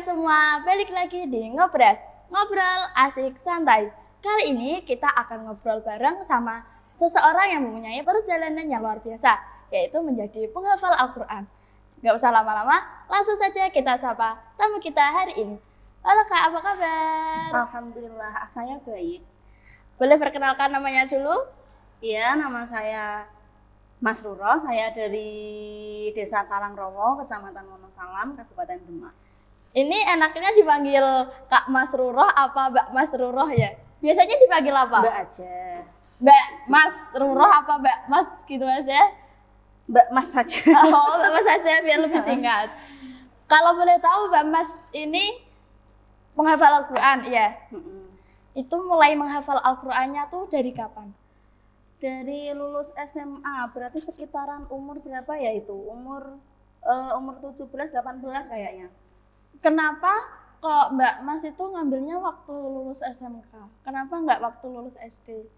semua, balik lagi di Ngobras, ngobrol asik santai. Kali ini kita akan ngobrol bareng sama seseorang yang mempunyai perjalanan yang luar biasa, yaitu menjadi penghafal Al-Quran. Gak usah lama-lama, langsung saja kita sapa tamu kita hari ini. Halo Kak, apa kabar? Alhamdulillah, saya baik. Boleh perkenalkan namanya dulu? Iya, nama saya Mas Ruro, saya dari Desa Karangrowo, Kecamatan Wonosalam, Kabupaten Demak. Ini enaknya dipanggil Kak Mas Ruro apa Mbak Mas Ruro ya? Biasanya dipanggil apa? Mbak aja. Mbak Mas Ruro apa Mbak Mas gitu aja? Mbak Mas saja. Oh, Mbak Mas saja biar lebih singkat. Kalau boleh tahu Mbak Mas ini menghafal Al-Quran, ya? Itu mulai menghafal Al-Qurannya tuh dari kapan? Dari lulus SMA, berarti sekitaran umur berapa ya itu? Umur 17-18 kayaknya. Kenapa kok Mbak Mas itu ngambilnya waktu lulus SMK? Kenapa nggak waktu lulus SD?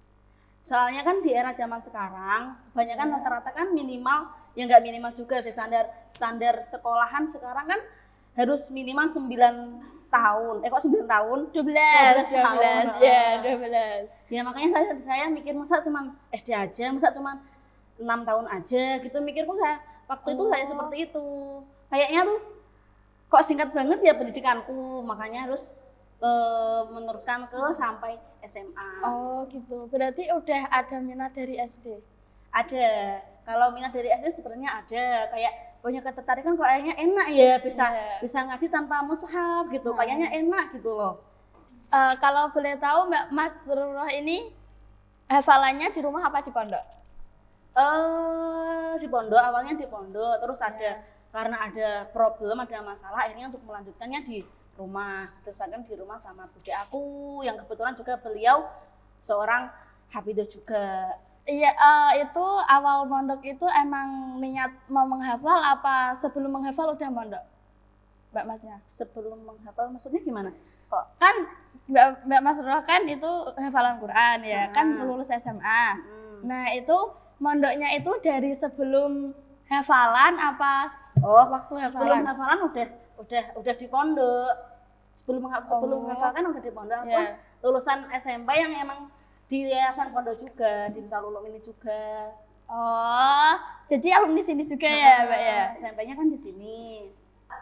Soalnya kan di era zaman sekarang, kebanyakan rata-rata kan minimal, ya nggak minimal juga sih, standar sekolahan sekarang kan harus minimal 9 tahun. Kok 9 tahun? 12 tahun. Ya 12. Ya makanya saya mikir masa cuma SD aja, masa cuma 6 tahun aja gitu, mikirku saya waktu itu saya seperti itu. Kayaknya tuh kok singkat banget ya pendidikanku, makanya harus meneruskan ke sampai SMA. Oh gitu, berarti udah ada minat dari SD? Ada, kalau minat dari SD sebenarnya ada, kayak punya ketertarikan kayaknya enak ya, bisa ngaji tanpa mushaf gitu, kayaknya enak gitu loh. Kalau boleh tahu Mbak Mas Ruro ini hafalannya di rumah apa di pondok? Di pondok, awalnya di pondok, terus karena ada problem, ada masalah, akhirnya untuk melanjutkannya di rumah. Terus kan di rumah sama bude aku, yang kebetulan juga beliau seorang hafidzah juga. Iya, itu awal mondok itu emang niat mau menghafal apa sebelum menghafal udah mondok? Mbak Masnya? Sebelum menghafal maksudnya gimana? Kok? Kan Mbak Mas Ruro kan itu hafalan Quran ya, kan lulus SMA. Nah itu mondoknya itu dari sebelum hafalan apa waktu hafalan? Sebelum hafalan udah di pondok. Sebelum menghafal kan udah di pondok. Aku lulusan SMP yang emang di yayasan pondok juga, di Darul Ulum ini juga. Oh, jadi alumni sini juga ya, Mbak ya? SMP-nya kan di sini.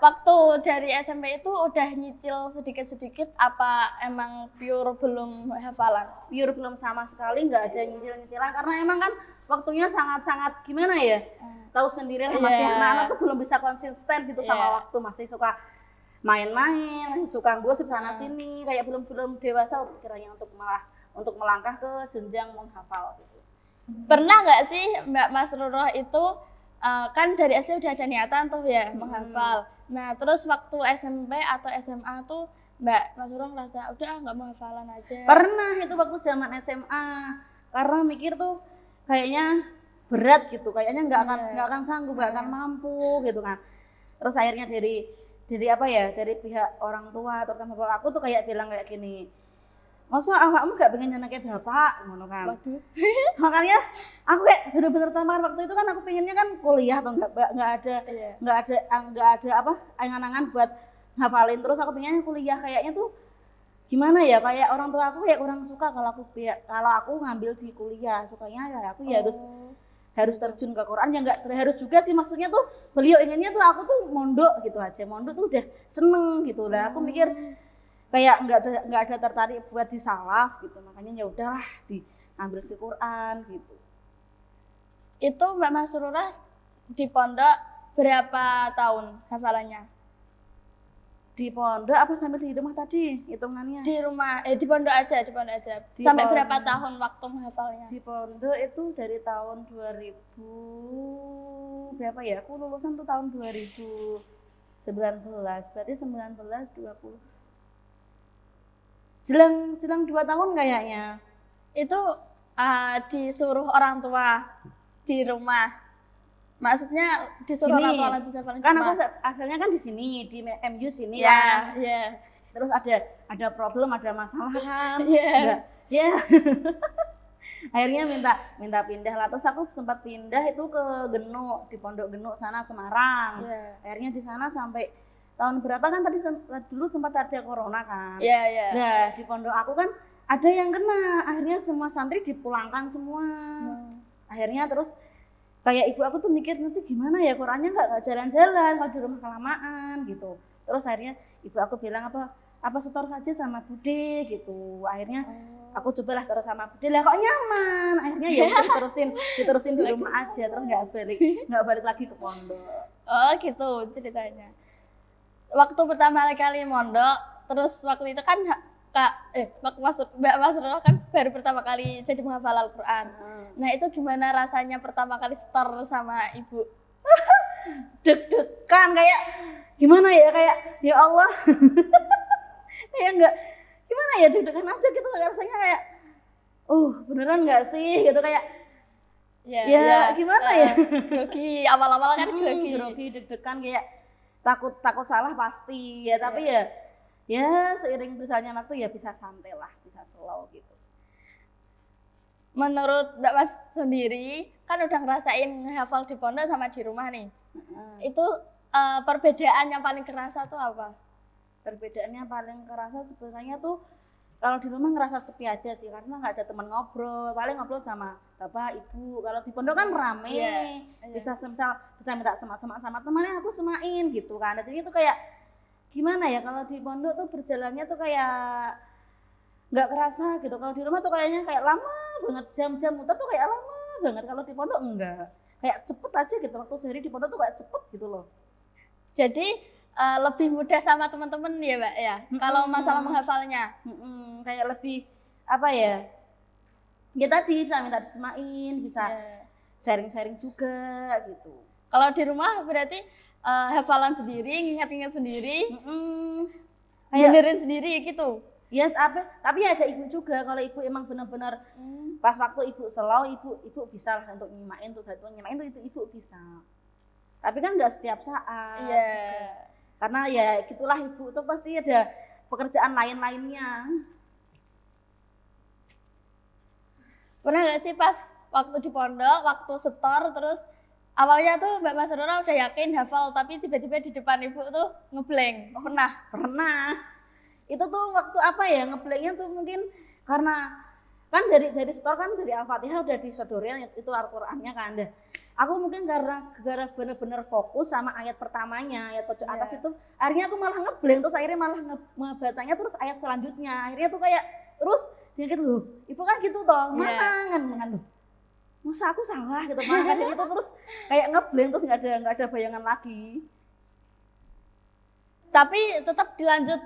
Waktu dari SMP itu udah nyicil sedikit-sedikit apa emang pure belum hafalan? Pure belum sama sekali, nggak ada nyicil-nyicilan karena emang kan waktunya sangat-sangat gimana ya? Tahu sendiri lah, masih anak-anak tuh belum bisa konsisten gitu sama waktu, masih suka main-main, masih suka gosip sana sini, kayak belum dewasa kiranya untuk melangkah ke jenjang menghafal gitu. Pernah nggak sih Mbak Mas Ruro itu kan dari SD udah ada niatan tuh ya menghafal. Nah terus waktu SMP atau SMA tuh Mbak Mas Ruro ngerasa udah nggak mau hafalan aja? Pernah itu waktu zaman SMA, karena mikir tuh kayaknya berat gitu, kayaknya nggak akan sanggup, nggak akan mampu gitu kan. Terus akhirnya dari pihak orang tua atau bapak aku tuh kayak bilang kayak gini, masa awakmu gak pengen nyeneng kayak bapak, ngono kan. Makanya aku kayak bener-bener tamar waktu itu kan aku pengennya kan kuliah atau nggak ada angan-angan buat ngapalin, terus aku pengennya kuliah. Kayaknya tuh gimana ya, kayak orang tua aku kayak kurang suka kalau aku ngambil di kuliah, sukanya ya aku ya harus terjun ke Quran, ya nggak harus juga sih, maksudnya tuh beliau inginnya tuh aku tuh mondok gitu aja, mondok tuh udah seneng gitu lah. Aku mikir kayak nggak ada tertarik buat di salaf gitu, makanya ya udahlah diambil di Quran gitu. Itu Mbak Mas Ruro di pondok berapa tahun hafalannya? Di pondok apa sampai di rumah tadi hitungannya? Di rumah, di pondok aja. Sampai berapa tahun waktu menghafalnya? Di pondok itu dari tahun 2000 berapa ya? Aku lulusan tuh tahun 2019, berarti 19, 20. Jelang 2 tahun kayaknya. Itu disuruh orang tua di rumah. Maksudnya disuruh orang tua lanjut hafalan kan aku asalnya kan di sini, di MU sini kan. Terus ada problem, ada masalah kan. Akhirnya minta pindah lah. Terus aku sempat pindah itu ke Genuk, di Pondok Genuk sana, Semarang. Akhirnya di sana sampai tahun berapa kan tadi dulu sempat ada corona kan. Iya, iya. Nah, di pondok aku kan ada yang kena, akhirnya semua santri dipulangkan semua. Akhirnya terus kayak ibu aku tuh mikir nanti gimana ya Qurannya nggak jalan-jalan kalau di rumah kelamaan gitu. Terus akhirnya ibu aku bilang apa setor saja sama Bude gitu. Akhirnya aku cobalah terus sama Bude lah kok nyaman. Akhirnya ya udah diterusin di rumah aja terus nggak balik lagi ke pondok. Oh gitu ceritanya. Waktu pertama kali mondok, terus waktu itu kan Mbak Masrurah kan baru pertama kali jadi menghafal Al-Quran. Nah itu gimana rasanya pertama kali setor sama ibu? Deg-degan kayak gimana ya, kayak ya Allah. Kayak nggak gimana ya, deg-degan aja gitu rasanya kayak beneran nggak sih gitu, kayak ya gimana ya, grogi, awal-awal kan grogi deg-degan kayak takut salah pasti ya, tapi ya seiring berjalannya waktu ya bisa santai lah, bisa slow gitu. Menurut Mbak Mas sendiri kan udah ngerasain ngehafal di pondok sama di rumah nih. Itu perbedaan yang paling kerasa tuh apa? Perbedaannya paling kerasa sebenarnya tuh kalau di rumah ngerasa sepi aja sih, karena nggak ada teman ngobrol, paling ngobrol sama bapak ibu. Kalau di pondok kan rame, bisa minta semak-semak sama temannya, aku semain gitu kan. Jadi itu kayak gimana ya, kalau di pondok tuh berjalannya tuh kayak nggak kerasa gitu. Kalau di rumah tuh kayaknya kayak lama banget, jam-jam muter tuh kayak lama banget. Kalau di pondok enggak, kayak cepet aja gitu, waktu sehari di pondok tuh kayak cepet gitu loh. Jadi lebih mudah sama teman-teman ya Mbak ya, kalau masalah menghafalnya. Kayak lebih apa ya, ya tadi bisa minta disemain, bisa sharing-sharing juga gitu. Kalau di rumah berarti hafalan sendiri, ngingat-ingat sendiri, benerin sendiri gitu. Ya, tapi ada ibu juga. Kalau ibu emang benar-benar pas waktu ibu slow, ibu bisa lah untuk nyimain tuh, nyimain tuh ibu bisa. Tapi kan nggak setiap saat. Iya. Karena ya gitulah, ibu tuh pasti ada pekerjaan lain-lainnya. Pernah nggak sih pas waktu di pondok, waktu setor, terus awalnya tuh Mbak Masrurah udah yakin hafal, tapi tiba-tiba di depan ibu tuh ngeblank? Pernah. Itu tuh waktu apa ya, ngeblanknya tuh mungkin karena kan dari setor kan dari Al-Fatihah udah disodorin itu Al-Qur'annya kan. Aku mungkin karena bener-bener fokus sama ayat pertamanya, ayat pojok atas itu, akhirnya aku malah ngeblank, terus akhirnya malah ngebacanya terus ayat selanjutnya. Akhirnya tuh kayak terus dia gitu loh, ibu kan gitu toh, mana loh, masa aku salah gitu, malah dari itu terus kayak ngeblank, terus nggak ada bayangan lagi. Tapi tetap lanjut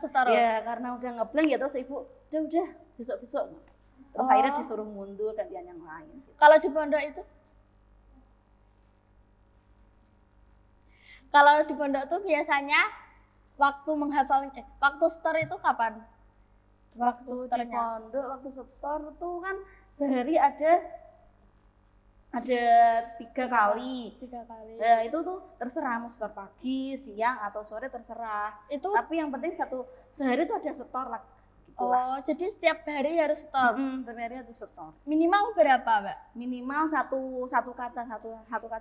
setor. Ya karena udah ngeblank ya, terus ibu udah besok terus akhirnya disuruh mundur gantian yang lain gitu. Kalau di pondok itu, kalau di pondok tuh biasanya waktu menghafal, waktu setor itu kapan? Waktu di pondok, waktu setor tuh kan sehari ada 3 kali. Nah, itu tuh terserah mau setor pagi, siang atau sore terserah. Tapi yang penting sehari tuh ada setor lah. Oh, jadi setiap hari harus setor? Setiap hari harus setor. Minimal berapa, Mbak? Minimal satu kaca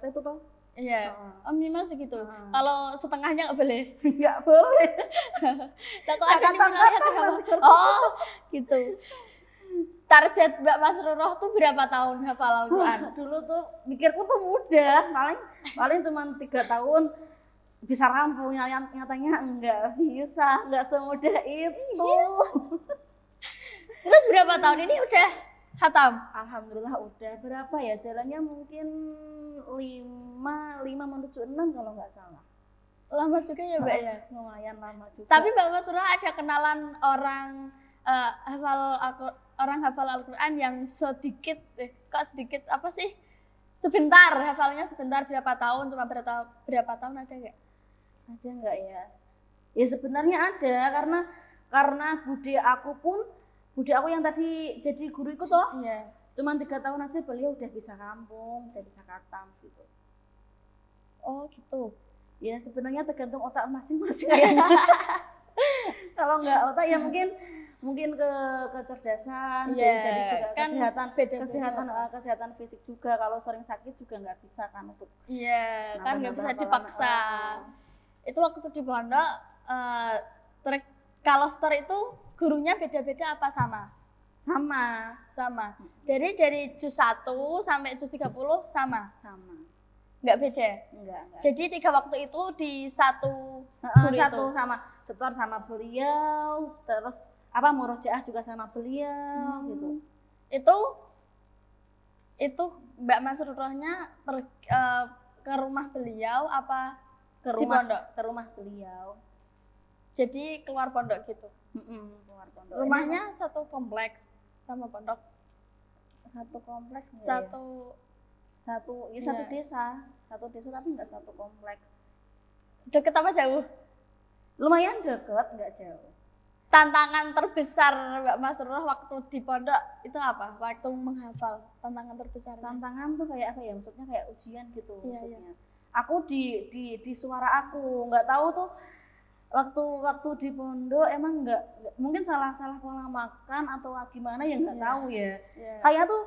itu tuh. Iya, minimal segitu. Kalau setengahnya nggak boleh? Nggak boleh. Kok ada minimalnya berapa? Oh, gitu. Target Mbak Masrurah tuh berapa tahun hafal Al-Quran? Dulu tuh mikirku tuh mudah, paling cuma 3 tahun bisa rampung, nyatanya enggak bisa, enggak semudah itu. Terus berapa tahun ini udah khatam? Alhamdulillah udah. Berapa ya jalannya, mungkin 5 menuju 6 kalau nggak salah. Lama juga ya Mbak ya? Lumayan lama juga. Tapi Mbak Masrurah ada kenalan orang hafal Al-Quran yang sedikit, sebentar, hafalnya sebentar, berapa tahun, cuma berapa tahun, ada nggak? Ada nggak ya? Ya sebenarnya ada, karena bude aku yang tadi jadi guru itu toh, cuma 3 tahun aja beliau udah bisa kampung, udah bisa khatam gitu. Oh gitu. Ya sebenarnya tergantung otak masing-masing ya. Kalau nggak otak ya mungkin ke kecerdasan, jadi juga kan kesehatan fisik juga. Kalau sering sakit juga nggak bisa kan untuk kan nggak bisa dipaksa. Itu waktu di pondok kalau store itu gurunya beda-beda apa sama? Sama. Dari juz 1 sampai juz 30 sama? Sama. Nggak beda? Enggak. Jadi 3 waktu itu di satu satu itu? sama setor sama beliau, terus murojaah juga sama beliau gitu. Itu Mbak Masrurohnya ke rumah beliau apa ke rumah beliau. Jadi keluar pondok gitu? Keluar pondok. Rumahnya satu kompleks sama pondok? Satu kompleks satu desa tapi nggak satu kompleks. Deket apa jauh? Lumayan deket, nggak jauh. Tantangan terbesar Mbak Masruroh waktu di pondok itu apa? Waktu menghafal, tantangan terbesar? Tantangan tuh kayak apa ya, maksudnya kayak ujian gitu. Iya. Aku di suara aku nggak tahu tuh waktu di pondok emang nggak mungkin salah pola makan atau gimana ya nggak tahu ya. Kayak tuh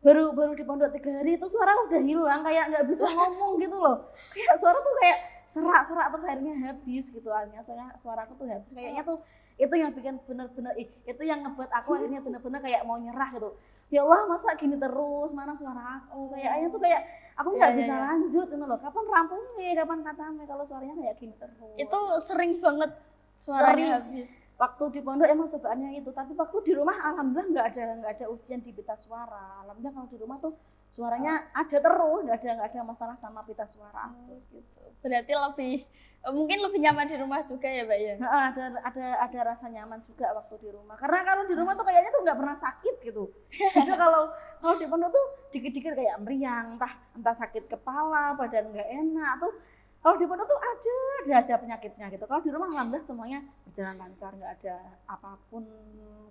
baru di pondok 3 hari itu suara udah hilang, kayak nggak bisa ngomong gitu loh. Kayak suara tuh kayak serak terus akhirnya habis gitu, akhirnya suaraku tuh habis. Kayaknya tuh itu yang bikin bener-bener itu yang ngebuat aku akhirnya bener-bener kayak mau nyerah gitu. Ya Allah, masa gini terus, mana suara aku? Kayaknya tuh kayak aku nggak bisa lanjut gitu loh. Kapan rampungnya, kapan katanya kalau suaranya kayak gini terus. Itu sering banget suaranya habis. Waktu di pondok emang cobaannya itu, tapi waktu di rumah alhamdulillah nggak ada ujian di pita suara. Alhamdulillah kalau di rumah tuh suaranya ada terus, nggak ada masalah sama pita suara gitu. Berarti mungkin lebih nyaman di rumah juga ya, Mbak ya? Ada rasa nyaman juga waktu di rumah. Karena kalau di rumah tuh kayaknya tuh nggak pernah sakit gitu. Jadi kalau di pondok tuh dikit-dikit kayak meriang, entah sakit kepala, badan nggak enak tuh. Kalau di pondok tuh ada aja penyakitnya gitu. Kalau di rumah alhamdulillah semuanya berjalan lancar, nggak ada apapun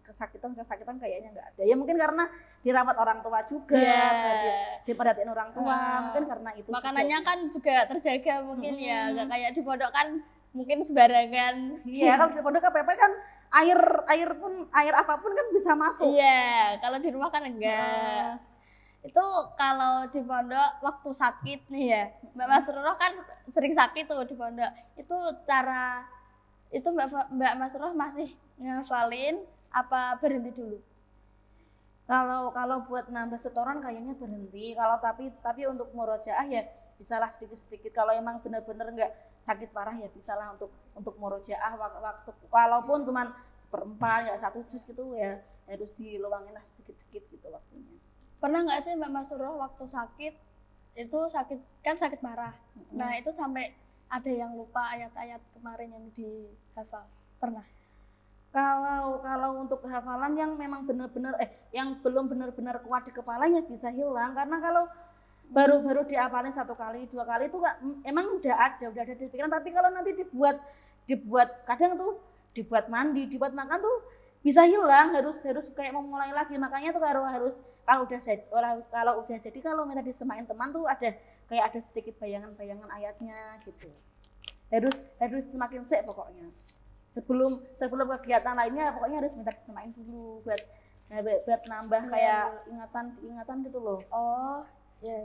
kesakitan kayaknya nggak ada. Ya mungkin karena dirawat orang tua juga, diperhatiin orang tua, mungkin karena itu. Makanannya juga kan juga terjaga mungkin ya, nggak kayak di pondok kan mungkin sembarangan. Iya, kalau di pondok KPP kan air apapun kan bisa masuk. Iya, kalau di rumah kan enggak. Itu kalau di pondok waktu sakit nih ya, Mbak Masruroh kan sering sakit tuh di pondok. Itu Mbak Masruroh masih ngafalin apa berhenti dulu? Kalau buat nambah setoran kayaknya berhenti. Kalau tapi untuk murojaah ya bisalah sedikit-sedikit. Kalau emang benar-benar nggak sakit parah ya bisalah untuk murojaah waktu walaupun cuman 1/4 ya 1 juz gitu ya harus diluangin lah sedikit-sedikit gitu waktunya. Pernah nggak sih Mbak Masruroh waktu sakit sakit parah. Nah itu sampai ada yang lupa ayat-ayat kemarin yang dihafal. Pernah? Kalau untuk hafalan yang memang benar-benar yang belum benar-benar kuat di kepalanya bisa hilang, karena kalau baru dihafalin 1 kali 2 kali itu emang udah ada di pikiran, tapi kalau nanti dibuat kadang tuh dibuat mandi, dibuat makan tuh bisa hilang, harus kayak memulai lagi. Makanya tuh kalau udah jadi kalau minta disemain teman tuh ada sedikit bayangan ayatnya gitu. Harus semakin pokoknya. Sebelum kegiatan lainnya pokoknya harus minta disemain dulu buat nambah kayak ingatan gitu loh. Oh, ya.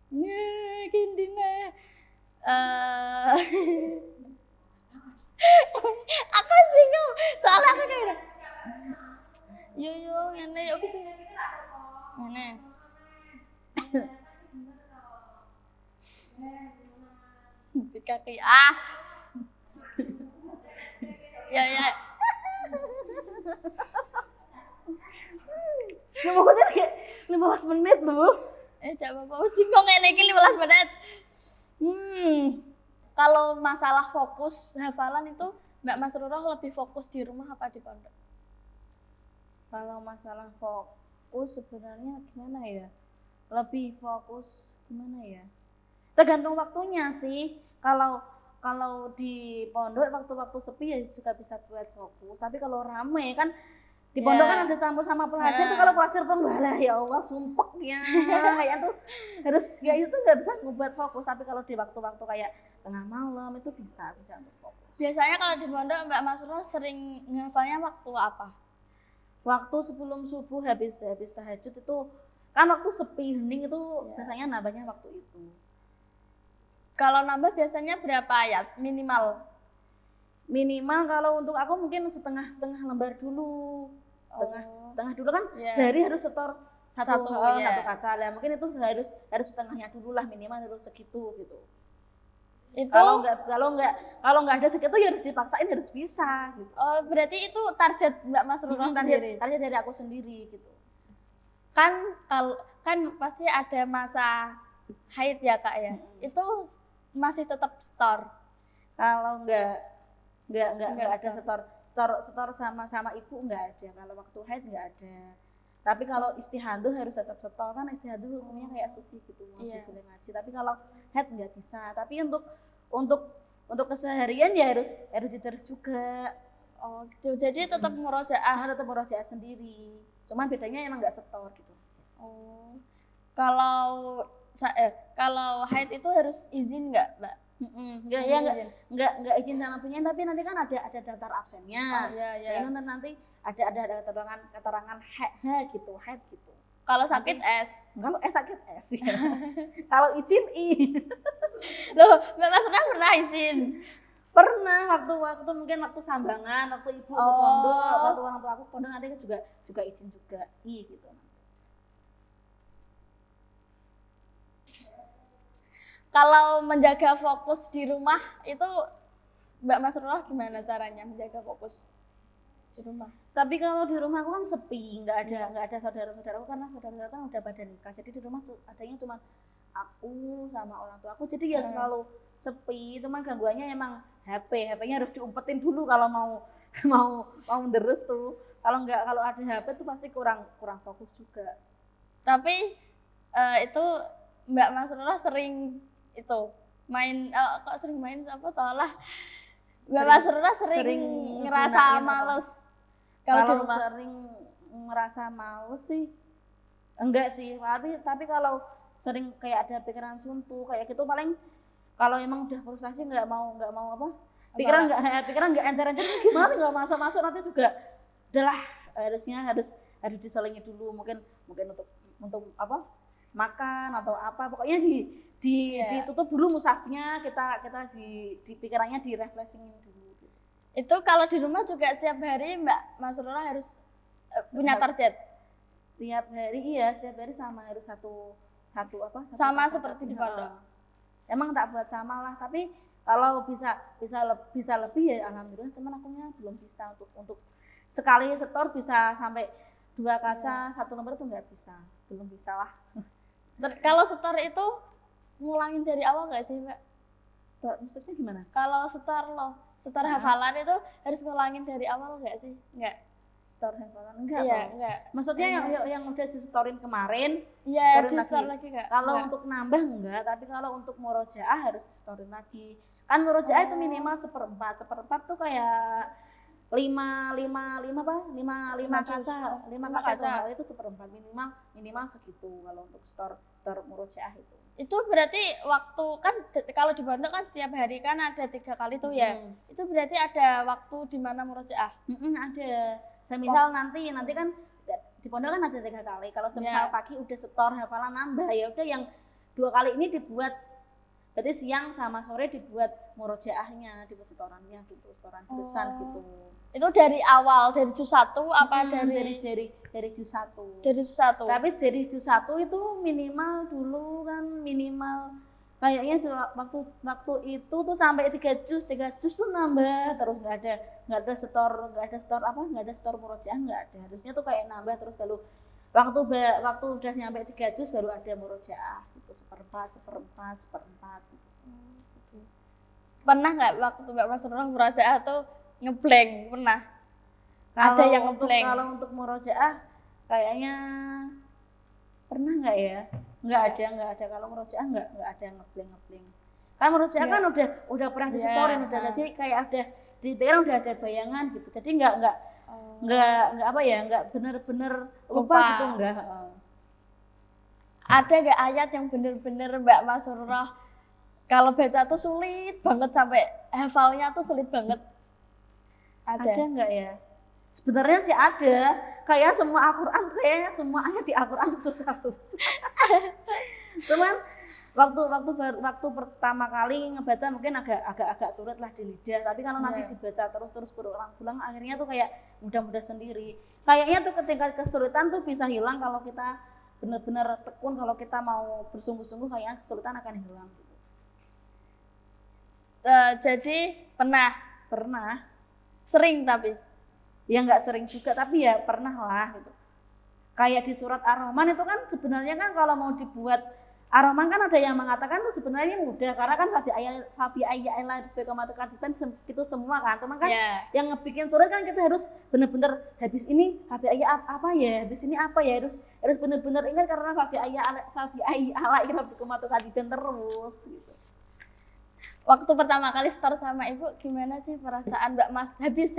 Gini. Aku bingung soalnya aku kayak yo ngene yo bisa ngene di kaki ya pokoknya kayak 15 menit loh. Jangan apa-apa, wis bingung ngene iki 15 menit. Kalau masalah fokus hafalan itu Mbak Masruroh lebih fokus di rumah apa di pondok? Kalau masalah fokus sebenarnya gimana ya? Lebih fokus gimana ya? Tergantung waktunya sih. Kalau di pondok waktu sepi ya juga bisa buat fokus. Tapi kalau rame kan di pondok kan ada campur sama pelajar tuh, kalau pelajar pembalah ya Allah sumpek ya. Kayak tuh harus ya itu nggak bisa ngebuat fokus. Tapi kalau di waktu-waktu kayak tengah malam itu bisa untuk fokus. Biasanya kalau di pondok Mbak Masruroh sering ngafalnya waktu apa? Waktu sebelum subuh habis tahajud itu kan waktu sepi hening itu biasanya nambahnya waktu itu. Kalau nambah biasanya berapa ayat minimal? Minimal kalau untuk aku mungkin setengah lembar dulu. Setengah dulu kan sehari harus setor satu kaca lah. Mungkin itu harus setengahnya dulu lah, minimal harus segitu gitu. Itu kalau nggak ada segitu ya harus dipaksain, harus bisa gitu. Oh, berarti itu target Mbak Masrurah sendiri. Target dari aku sendiri gitu. Kan pasti ada masa haid ya Kak ya. Itu masih tetap store. Kalau nggak ada setor sama ibu nggak ada. Kalau waktu haid nggak ada. Tapi kalau istihadah harus tetap setor, kan istihadah hukumnya kayak suci gitu, masih boleh ngaji. Tapi kalau haid nggak bisa. Tapi untuk keseharian ya harus diterus juga. Oh gitu. Jadi tetap murojaah sendiri. Cuman bedanya emang nggak setor gitu. Oh. Kalau haid itu harus izin nggak, Mbak? Nggak izin sama punya, tapi nanti kan ada daftar absennya. Iya. Nanti ada keterangan haid gitu. Kalau sakit S. Kalau sakit S ya. Kalau izin I. Loh, Mbak Masrurah pernah izin? Pernah mungkin waktu sambangan, waktu ibu ke pondok, waktu orang tua aku pondok nanti juga izin juga I gitu. Kalau menjaga fokus di rumah itu Mbak Masrurah gimana caranya menjaga fokus di rumah? Tapi kalau di rumah aku kan sepi, nggak ada saudara-saudaraku karena saudara kan udah pada nikah. Jadi di rumah tuh adanya cuma aku sama orang tua aku. Jadi ya selalu sepi. Cuman gangguannya emang HP-nya harus diumpetin dulu kalau mau deres tuh. Kalau ada HP tuh pasti kurang fokus juga. Tapi itu Mbak Masrurah sering itu main Mbak Masrurah sering ngerasa males kalau sering ngerasa males sih enggak sih, tapi kalau sering kayak ada pikiran suntuk kayak gitu paling kalau emang udah frustasi nggak mau pikiran nggak encer-encer gimana nggak masuk nanti juga udahlah harus diselingi dulu mungkin untuk apa makan atau apa pokoknya ditutup dulu mushafnya kita di pikirannya direfreshingin dulu. Itu kalau di rumah juga setiap hari Mbak Masrurah harus punya target. Setiap hari sama harus satu sama seperti di pondok. Emang tak buat sama lah, tapi kalau bisa lebih ya alhamdulillah, cuman akunya belum bisa untuk sekali setor bisa sampai 2 kaca 1 lembar itu belum bisa lah. Kalau setor itu ngulangin dari awal nggak sih Mbak? Maksudnya gimana? Kalau setor hafalan itu harus ngulangin dari awal nggak sih? Nggak. Setor hafalan enggak? Iya, enggak. Maksudnya yang udah disetorin kemarin, iya, disetor lagi nggak? Kalau untuk nambah enggak, tapi kalau untuk murojaah harus disetorin lagi. Kan murojaah itu minimal 1/4 tuh kayak 5 kaca itu 1/4 minimal segitu kalau untuk setor murojaah itu. Itu berarti waktu kan kalau di pondok kan setiap hari kan ada 3 kali tuh ya. Itu berarti ada waktu di mana murojaah? Ada. Semisal nanti kan di pondok kan ada 3 kali. Kalau semisal pagi udah setor hafalan nambah ya udah yang 2 kali ini dibuat. Berarti siang sama sore dibuat murojaahnya, dibuat setorannya gitu, setoran tulisan gitu. Itu dari awal dari juz 1 apa dari juz 1? Dari juz 1. Tapi dari juz 1 itu minimal dulu kan kayaknya waktu itu tuh sampai 3 juz tuh nambah terus nggak ada setor murojaah nggak ada. Harusnya tuh kayak nambah terus lalu waktu udah nyampe 3 juz baru ada murojaah gitu, 1/4 gitu. Pernah nggak waktu Mbak Masrurah murojaah tuh ngeblank? Pernah? Ada yang ngeblank? Kalau untuk murojaah kayaknya pernah nggak ya? Nggak ada. Kalau murojaah nggak ada yang ngeblank. Kan murojaah kan udah pernah disetorin, udah jadi kayak ada di pikiran udah ada bayangan gitu. Jadi nggak bener-bener lupa gitu enggak. Ada nggak ayat yang bener-bener Mbak Masrurah kalau baca tuh sulit banget sampai hafalnya tuh sulit banget? Ada nggak ya? Sebenarnya sih ada. Kayak semua ayat di Al-Qur'an susah. Cuman waktu pertama kali ngebaca mungkin agak sulit lah di lidah, tapi kalau nanti dibaca terus berulang-ulang akhirnya tuh kayak mudah-mudah sendiri. Kayaknya tuh ketika kesulitan tuh bisa hilang kalau kita benar-benar tekun, kalau kita mau bersungguh-sungguh kayaknya kesulitan akan hilang gitu. Jadi pernah sering tapi ya nggak sering juga, tapi ya pernah lah gitu. Kayak di surat Ar-Rahman itu kan sebenarnya kan kalau mau dibuat Ar-Rahman kan ada yang mengatakan tuh sebenarnya mudah karena kan Fabi ayat itu semua kan, cuma kan yang ngebikin surat kan kita harus benar-benar habis ini Fabi ayat apa ya, habis ini apa ya, harus benar-benar ingat karena Fabi ayat terus gitu. Waktu pertama kali store sama ibu gimana sih perasaan Mbak Mas habis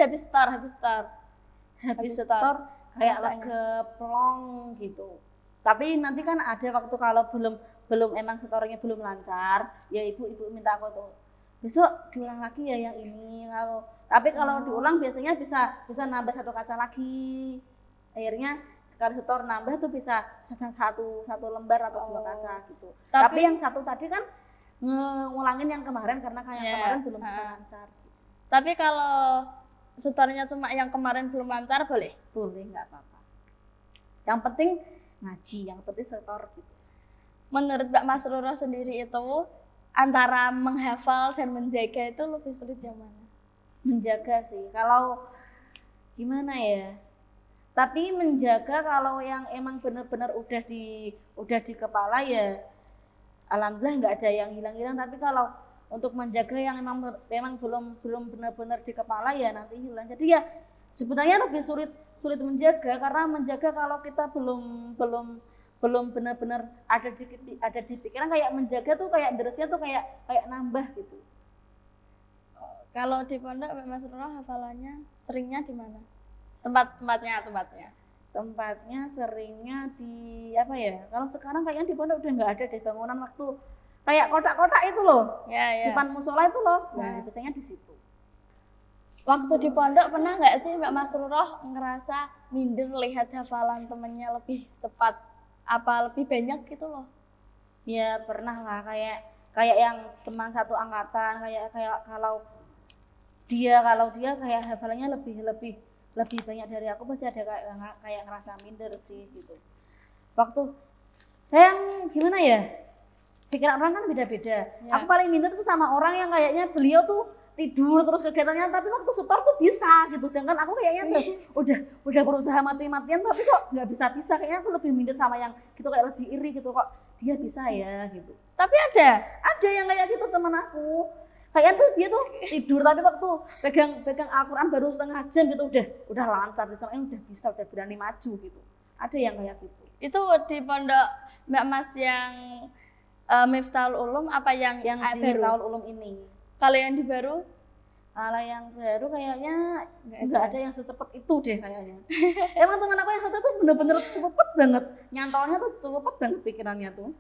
store kayak lega plong gitu. Tapi nanti kan ada waktu kalau belum emang setornya belum lancar, ya ibu minta aku tuh besok diulang lagi ya yang ini. Tapi kalau diulang biasanya bisa nambah 1 kaca lagi. Akhirnya sekali setor nambah tuh bisa satu lembar atau 2 kaca gitu. Tapi yang satu tadi kan ngulangin yang kemarin karena kemarin belum bisa lancar. Tapi kalau setornya cuma yang kemarin belum lancar boleh? Boleh, nggak apa-apa. Yang penting ngaji, yang penting setor gitu. Menurut Mbak Mas Roro sendiri itu antara menghafal dan menjaga itu lebih sulit yang mana? Menjaga sih, kalau gimana ya? Tapi menjaga kalau yang emang benar-benar udah di kepala ya alhamdulillah nggak ada yang hilang-hilang. Tapi kalau untuk menjaga yang memang belum benar-benar di kepala ya nanti hilang. Jadi ya sebenarnya lebih sulit menjaga karena menjaga kalau kita belum benar-benar ada di pikiran, kayak menjaga tuh kayak derasnya tuh kayak nambah gitu. Kalau di pondok Mas Roro hafalannya seringnya di mana? Tempatnya seringnya di apa ya? Kalau sekarang kayaknya di pondok udah nggak ada deh bangunan waktu kayak kotak-kotak itu loh, depan musola itu loh. Nah, biasanya di situ. Waktu di pondok pernah nggak sih Mbak Mas Roro ngerasa minder lihat hafalan temennya lebih cepat, apa lebih banyak gitu loh? Ya pernah lah, kayak yang teman satu angkatan, kayak kalau dia kayak hafalannya lebih banyak dari aku, pasti ada kayak ngerasa minder sih gitu. Waktu yang gimana ya? Pikiran orang kan beda-beda. Aku paling minder tuh sama orang yang kayaknya beliau tuh tidur terus kegiatannya, tapi waktu setor tuh bisa gitu. Sedangkan aku kayaknya udah berusaha mati-matian tapi kok nggak bisa. Kayaknya aku lebih minder sama yang gitu, kayak lebih iri gitu, kok dia bisa ya gitu. Tapi ada yang kayak gitu teman aku. Kayaknya tuh dia tuh tidur tapi waktu pegang Al-Quran baru setengah jam gitu udah lancar, udah bisa, udah berani maju gitu. Ada yang kayak gitu. Itu di pondok Mbak Mas yang Miftahul Ulum apa yang di Miftahul Ulum ini? Kalau yang di baru? Kalau yang baru kayaknya nggak ada yang secepat itu deh kayaknya. Emang teman aku yang satu tuh bener-bener cepet banget, nyantolnya tuh cepet banget pikirannya tuh.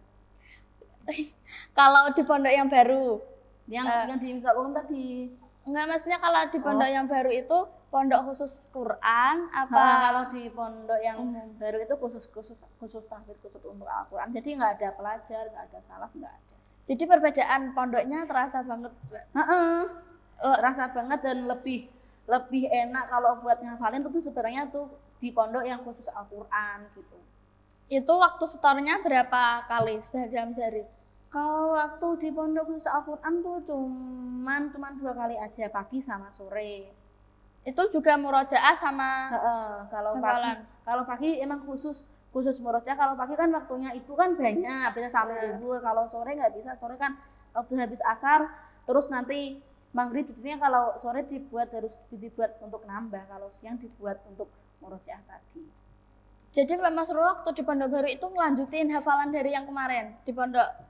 Kalau di pondok yang baru? Yang di Miftahul Ulum tadi? Enggak, maksudnya kalau di pondok yang baru itu pondok khusus Quran apa? Kalau di pondok yang baru itu khusus tahfidz, khusus untuk Al-Quran. Jadi nggak ada pelajar, nggak ada salaf, nggak ada. Jadi perbedaan pondoknya terasa banget. Terasa banget dan lebih enak kalau buat ngafalin tuh sebenarnya tuh di pondok yang khusus Al-Quran gitu. Itu waktu setornya berapa kali dalam sehari? Kalau waktu di pondok khusus Al-Quran tuh cuman 2 kali aja, pagi sama sore. Itu juga murojaah sama kalau pagi emang khusus murojaah. Kalau pagi kan waktunya itu kan banyak, bisa sampai zuhur. Kalau sore nggak bisa, sore kan waktu habis asar terus nanti maghrib. Jadinya kalau sore harus dibuat untuk nambah, kalau siang dibuat untuk murojaah tadi. Jadi Mas Roro waktu di pondok baru itu ngelanjutin hafalan dari yang kemarin di pondok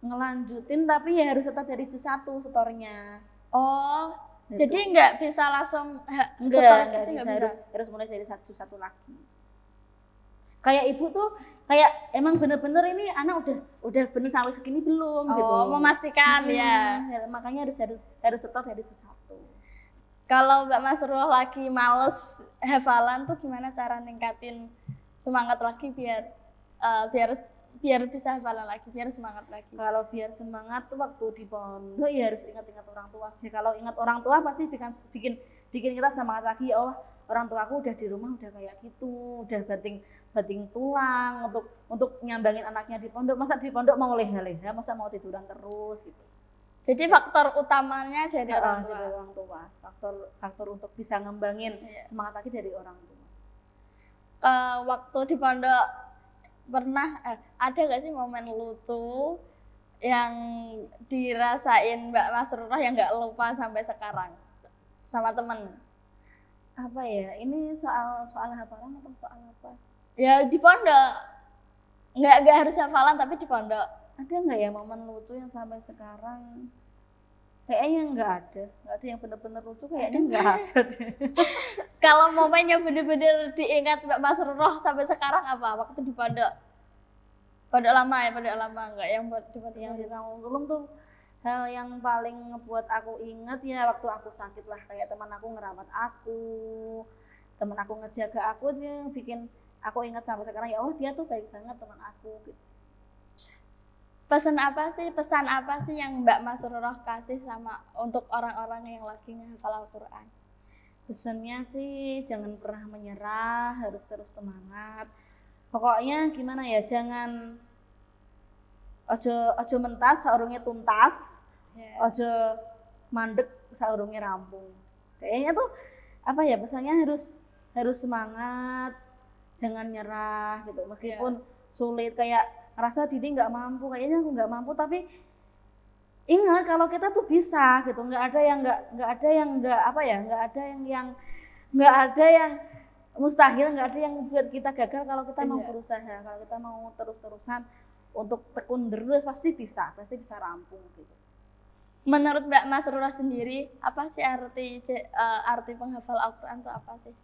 ngelanjutin, tapi ya harus tetap dari juz 1 setornya. Oh, gitu. Jadi nggak bisa langsung nggak bisa. Harus mulai dari juz 1 lagi. Kayak ibu tuh kayak emang bener-bener ini anak udah bener sampai segini belum gitu. Memastikan ya. Makanya harus setor dari juz 1. Kalau Mbak Mas Roro lagi males hafalan tuh gimana cara ningkatin semangat lagi biar biar bisa hafalan lagi, biar semangat lagi? Kalau biar semangat tuh waktu di pondok ya harus ingat-ingat orang tua sih. Kalau ingat orang tua pasti bikin kita semangat lagi. Ya Allah, orang tua aku udah di rumah udah kayak gitu, udah banting tulang untuk nyambangin anaknya di pondok. Masa di pondok mau leha-leha, masa mau tiduran terus gitu. Jadi faktor utamanya dari orang tua. Dari orang tua. Faktor untuk bisa ngembangin semangat lagi dari orang tua. Waktu di pondok pernah ada gak sih momen lucu yang dirasain Mbak Masrurah yang nggak lupa sampai sekarang sama temen? Apa ya, ini soal hafalan atau soal apa? Ya di pondok, nggak harus hafalan tapi di pondok. Ada nggak ya momen lucu yang sampai sekarang? Kayaknya nggak ada yang bener-bener lucu, kayaknya nggak ada deh. Kalau momen yang bener-bener diingat Mbak Masrurah sampai sekarang apa? Waktu di pondok lama ya, pondok lama, nggak yang di pondok yang di Tanggung tuh. Hal yang paling ngebuat aku ingat ya waktu aku sakit lah, kayak teman aku ngerawat aku, teman aku ngejaga aku, dia bikin aku ingat sampai sekarang, ya Allah dia tuh baik banget teman aku gitu. Pesan apa sih yang Mbak Masrurah kasih sama untuk orang-orang yang lagi menghafal Al-Quran? Pesannya sih jangan pernah menyerah, harus terus semangat. Pokoknya gimana ya, jangan ojo mentas saurungnya tuntas, ojo mandek saurungnya rampung. Kayaknya tuh apa ya, pesannya harus semangat, jangan nyerah gitu. Meskipun sulit, kayak ngerasa diri nggak mampu, kayaknya aku nggak mampu, tapi ingat kalau kita tuh bisa gitu. Nggak ada yang mustahil, nggak ada yang buat kita gagal kalau kita mau berusaha, kalau kita mau terus-terusan untuk tekun terus pasti bisa rampung gitu. Menurut Mbak Masrurah sendiri, apa sih arti penghafal Al-Quran itu apa sih?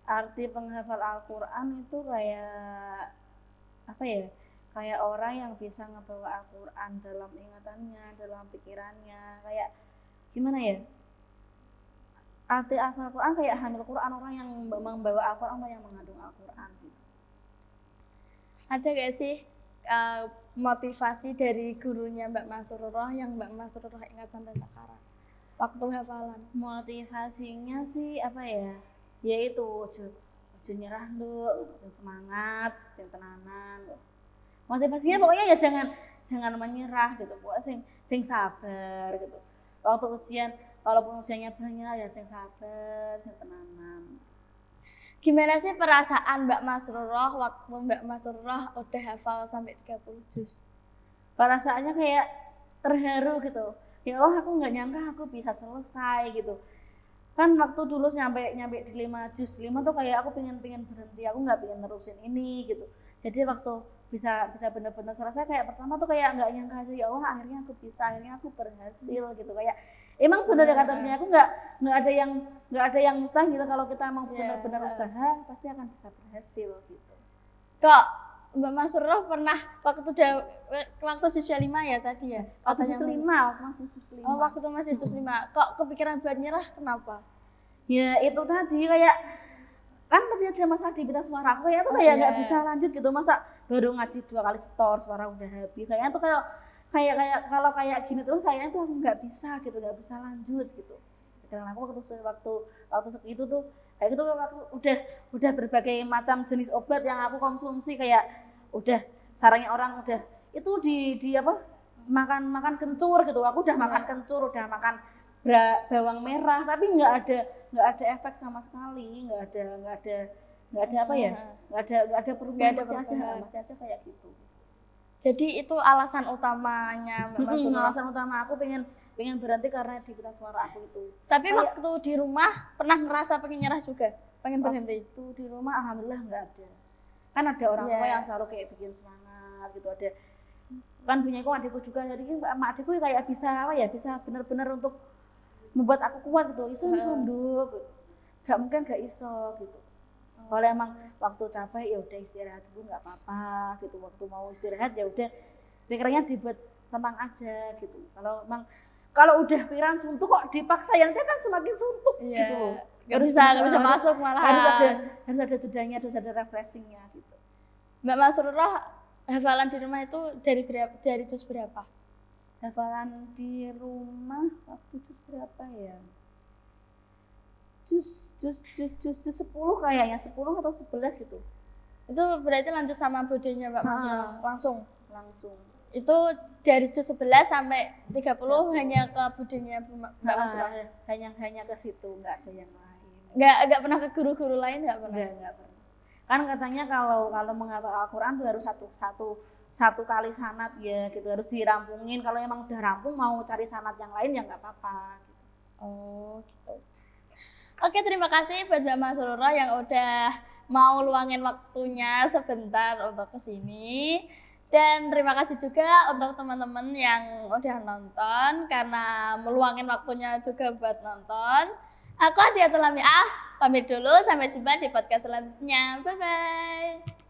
Arti penghafal Al-Quran itu kayak apa ya? Kayak orang yang bisa ngebawa Al-Quran dalam ingatannya, dalam pikirannya, kayak gimana ya? Arti Al-Quran kayak hamil Quran, orang yang membawa Al-Quran, orang yang mengandung Al-Quran gitu. Ada gak sih motivasi dari gurunya Mbak Masrurah yang Mbak Masrurah ingat sampai sekarang waktu hafalan? Motivasinya sih apa ya? Yaitu ojo nyerah dulu, semangat, tenanan. Motivasinya pokoknya ya jangan menyerah gitu, pokoknya sing sabar gitu. Waktu ujian, walaupun ujiannya banyak ya sing sabar, sing tenanan. Gimana sih perasaan Mbak Masrurah waktu Mbak Masrurah udah hafal sampai 30 juz? Perasaannya kayak terharu gitu. Ya Allah, aku nggak nyangka aku bisa selesai gitu. Kan waktu dulu nyampe di 5 juz 5 tuh kayak aku pengen berhenti, aku nggak pengen nerusin ini gitu. Jadi waktu bisa benar-benar selesai, kayak pertama tuh kayak nggak nyangka aja, ya Allah akhirnya aku berhasil gitu. Kayak emang benar ya kata aku, nggak ada yang mustahil kalau kita mau benar-benar usaha pasti akan bisa berhasil gitu. Kok Mbak Masrurah pernah waktu juz 5 ya tadi ya? Waktu juz 5. Oh, waktu masih juz 5. Kok kepikiran buat nyerah, kenapa? Ya itu tadi, kayak kan tadi ada masalah di pita suara aku, kayak tuh kayak nggak bisa lanjut gitu. Masa baru ngaji 2 kali setor suara udah habis, kayaknya tuh kayak kalau kayak gini terus kayaknya tuh aku nggak bisa gitu, nggak bisa lanjut gitu. Karena aku waktu segitu tuh kayak gitu, aku udah berbagai macam jenis obat yang aku konsumsi, kayak udah sarannya orang udah itu di apa makan kencur gitu. Aku udah makan kencur, udah makan bawang merah, tapi nggak ada efek sama sekali, nggak ada apa ya, nggak ada perubahan, masih aja kayak gitu. Jadi itu alasan utamanya Mbak Masrurah. Alasan utama aku pengen berhenti karena di pita suara aku itu. Tapi waktu di rumah pernah ngerasa pengen nyerah juga, pengen berhenti? Itu di rumah alhamdulillah nggak ada. Kan ada orang tua yang selalu kayak bikin semangat gitu, ada kan punya adikku juga, jadi sama adikku kayak bisa benar-benar untuk membuat aku kuat gitu. Iso nduk, gak mungkin gak iso gitu. Kalau emang waktu capek ya udah istirahat dulu, nggak apa-apa gitu. Waktu mau istirahat ya udah pikirannya dibuat tenang aja gitu. Kalau udah pikiran suntuk kok dipaksa, yang dia kan semakin suntuk gitu. Nggak bisa masuk malah. Harus ada jedanya, harus ada refreshingnya gitu. Mbak Masrurah Hafalan di rumah itu dari juz berapa? Hafalan di rumah waktu juz berapa ya? Juz 10 kayaknya, 10 atau 11 gitu. Itu berarti lanjut sama budenya Mbak Masura langsung. Itu Dari juz 11 sampai 30 hanya ke budenya Mbak Masura. hanya ke situ, nggak ada yang lain. Nggak pernah ke guru-guru lain, nggak pernah. Nggak pernah. Kan katanya kalau menghafal Al-Qur'an tuh harus satu kali sanad ya gitu, harus dirampungin. Kalau emang udah rampung mau cari sanad yang lain ya nggak apa-apa gitu. Oh, gitu. Oke, terima kasih buat Mbak Masura yang udah mau luangin waktunya sebentar untuk kesini. Dan terima kasih juga untuk teman-teman yang udah nonton karena meluangin waktunya juga buat nonton. Aku Adiatul Lamiah, pamit dulu, sampai jumpa di podcast selanjutnya. Bye-bye.